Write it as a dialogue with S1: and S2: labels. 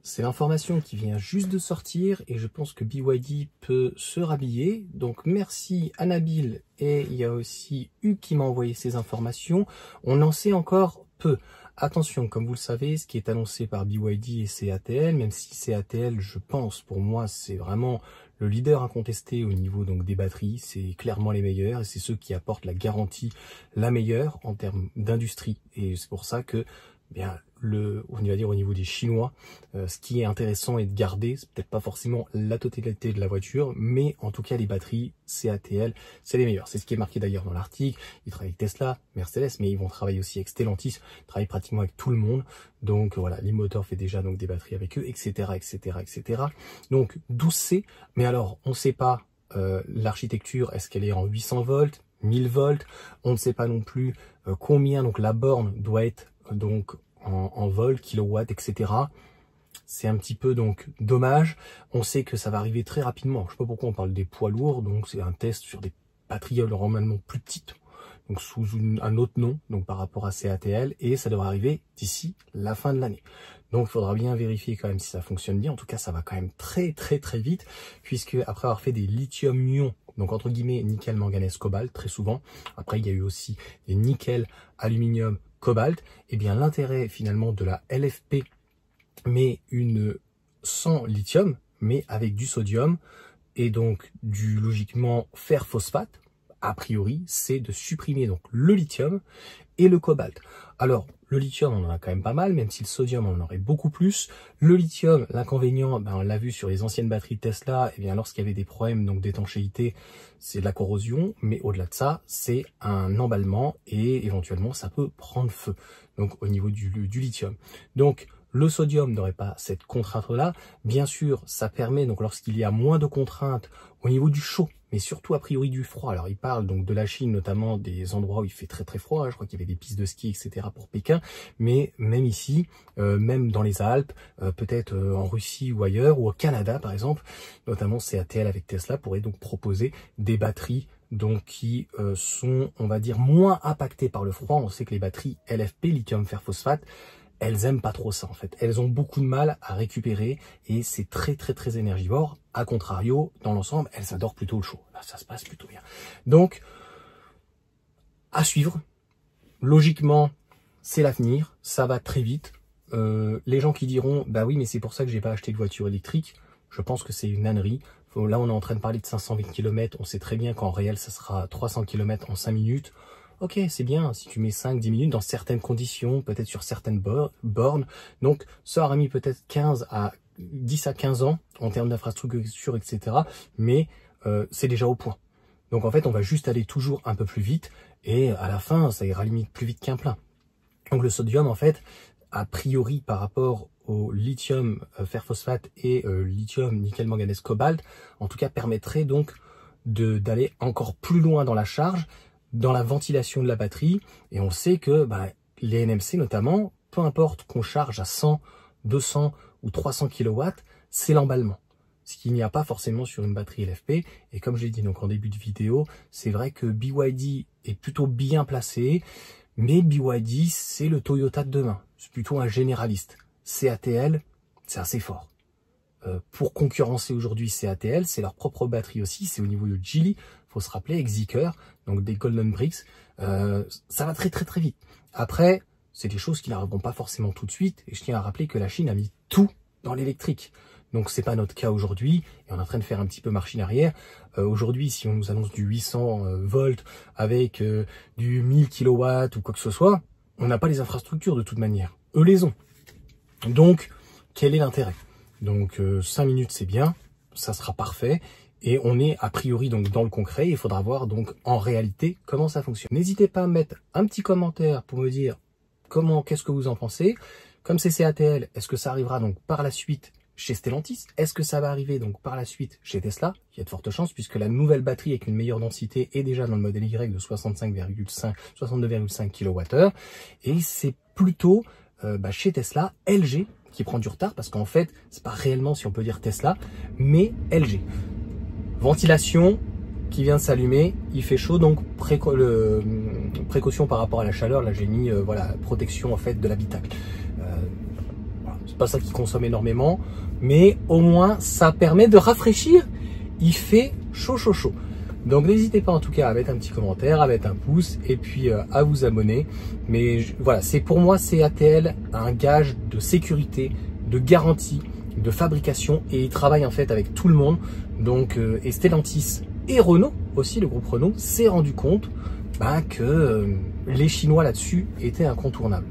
S1: c'est l'information qui vient juste de sortir et je pense que BYD peut se rhabiller. Donc merci à Nabil et il y a aussi Hugues qui m'a envoyé ces informations. On en sait encore peu. Attention, comme vous le savez, ce qui est annoncé par BYD et CATL, même si CATL, je pense, pour moi, c'est vraiment le leader incontesté au niveau donc des batteries, c'est clairement les meilleurs et c'est ceux qui apportent la garantie la meilleure en termes d'industrie. Et c'est pour ça que bien on va dire au niveau des Chinois, ce qui est intéressant est de garder, c'est peut-être pas forcément la totalité de la voiture, mais en tout cas les batteries CATL, c'est les meilleurs. C'est ce qui est marqué d'ailleurs dans l'article. Ils travaillent avec Tesla, Mercedes, mais ils vont travailler aussi avec Stellantis, ils travaillent pratiquement avec tout le monde. Donc voilà, Leapmotor fait déjà donc des batteries avec eux, etc., etc., etc. Donc 12C, mais alors on ne sait pas l'architecture, est-ce qu'elle est en 800 volts, 1000 volts, on ne sait pas non plus combien donc la borne doit être donc en volts, kilowatts, etc. C'est un petit peu donc dommage. On sait que ça va arriver très rapidement. Je ne sais pas pourquoi on parle des poids lourds, donc c'est un test sur des batteries normalement plus petites, donc sous un autre nom, donc par rapport à CATL, et ça devrait arriver d'ici la fin de l'année. Donc il faudra bien vérifier quand même si ça fonctionne bien. En tout cas, ça va quand même très vite, puisque après avoir fait des lithium-ion, donc entre guillemets nickel, manganèse, cobalt, très souvent, après il y a eu aussi des nickel, aluminium, cobalt, et bien l'intérêt finalement de la LFP, mais sans lithium, mais avec du sodium, et donc du logiquement fer phosphate, a priori, c'est de supprimer donc le lithium et le cobalt. Alors, le lithium, on en a quand même pas mal, même si le sodium, on en aurait beaucoup plus. Le lithium, l'inconvénient, on l'a vu sur les anciennes batteries Tesla, et bien lorsqu'il y avait des problèmes donc d'étanchéité, c'est de la corrosion, mais au-delà de ça, c'est un emballement et éventuellement, ça peut prendre feu, donc au niveau du lithium. Donc, le sodium n'aurait pas cette contrainte-là. Bien sûr, ça permet, donc lorsqu'il y a moins de contraintes au niveau du chaud, mais surtout a priori du froid. Alors, il parle donc de la Chine, notamment des endroits où il fait très froid. Je crois qu'il y avait des pistes de ski, etc. pour Pékin. Mais même ici, même dans les Alpes, peut-être en Russie ou ailleurs, ou au Canada par exemple, notamment CATL avec Tesla pourrait donc proposer des batteries donc qui sont, on va dire, moins impactées par le froid. On sait que les batteries LFP, lithium fer phosphate, elles aiment pas trop ça en fait. Elles ont beaucoup de mal à récupérer et c'est très énergivore. A contrario, dans l'ensemble, elles adorent plutôt le chaud. Là, ça se passe plutôt bien. Donc, à suivre. Logiquement, c'est l'avenir. Ça va très vite. Les gens qui diront, bah oui, mais c'est pour ça que j'ai pas acheté de voiture électrique. Je pense que c'est une ânerie. Là, on est en train de parler de 520 km. On sait très bien qu'en réel, ça sera 300 km en 5 minutes. Ok, c'est bien, si tu mets 5-10 minutes dans certaines conditions, peut-être sur certaines bornes. Donc, ça aura mis peut-être 10 à 15 ans en termes d'infrastructure, etc. Mais c'est déjà au point. Donc, en fait, on va juste aller toujours un peu plus vite. Et à la fin, ça ira limite plus vite qu'un plein. Donc, le sodium, en fait, a priori, par rapport au lithium fer phosphate et lithium nickel manganèse cobalt, en tout cas, permettrait donc d'aller encore plus loin dans la charge, dans la ventilation de la batterie, et on sait que les NMC notamment, peu importe qu'on charge à 100, 200 ou 300 kW, c'est l'emballement. Ce qu'il n'y a pas forcément sur une batterie LFP, et comme j'ai dit donc en début de vidéo, c'est vrai que BYD est plutôt bien placé, mais BYD c'est le Toyota de demain, c'est plutôt un généraliste. CATL, c'est assez fort. Pour concurrencer aujourd'hui CATL, c'est leur propre batterie aussi, c'est au niveau de Geely, faut se rappeler, Zeekr, donc des Golden Bricks, ça va très vite. Après, c'est des choses qui n'arriveront pas forcément tout de suite, et je tiens à rappeler que la Chine a mis tout dans l'électrique. Donc c'est pas notre cas aujourd'hui, et on est en train de faire un petit peu machine arrière. Aujourd'hui, si on nous annonce du 800 volts avec du 1000 kW ou quoi que ce soit, on n'a pas les infrastructures de toute manière. Eux les ont. Donc, quel est l'intérêt? Donc 5 minutes c'est bien, ça sera parfait et on est a priori donc dans le concret. Il faudra voir donc en réalité comment ça fonctionne. N'hésitez pas à mettre un petit commentaire pour me dire qu'est-ce que vous en pensez. Comme c'est CATL, est-ce que ça arrivera donc par la suite chez Stellantis? Est-ce que ça va arriver donc par la suite chez Tesla? Il y a de fortes chances puisque la nouvelle batterie avec une meilleure densité est déjà dans le modèle Y de 62,5 kWh et c'est plutôt chez Tesla, LG qui prend du retard parce qu'en fait, c'est pas réellement si on peut dire Tesla, mais LG. Ventilation qui vient de s'allumer, il fait chaud donc précaution par rapport à la chaleur. Là j'ai mis voilà protection en fait de l'habitacle. Voilà, c'est pas ça qui consomme énormément, mais au moins ça permet de rafraîchir. Il fait chaud chaud chaud. Donc n'hésitez pas en tout cas à mettre un petit commentaire, à mettre un pouce et puis à vous abonner. Mais voilà, c'est pour moi CATL un gage de sécurité, de garantie, de fabrication, et ils travaillent en fait avec tout le monde. Donc et Stellantis et Renault aussi, le groupe Renault s'est rendu compte que les Chinois là-dessus étaient incontournables.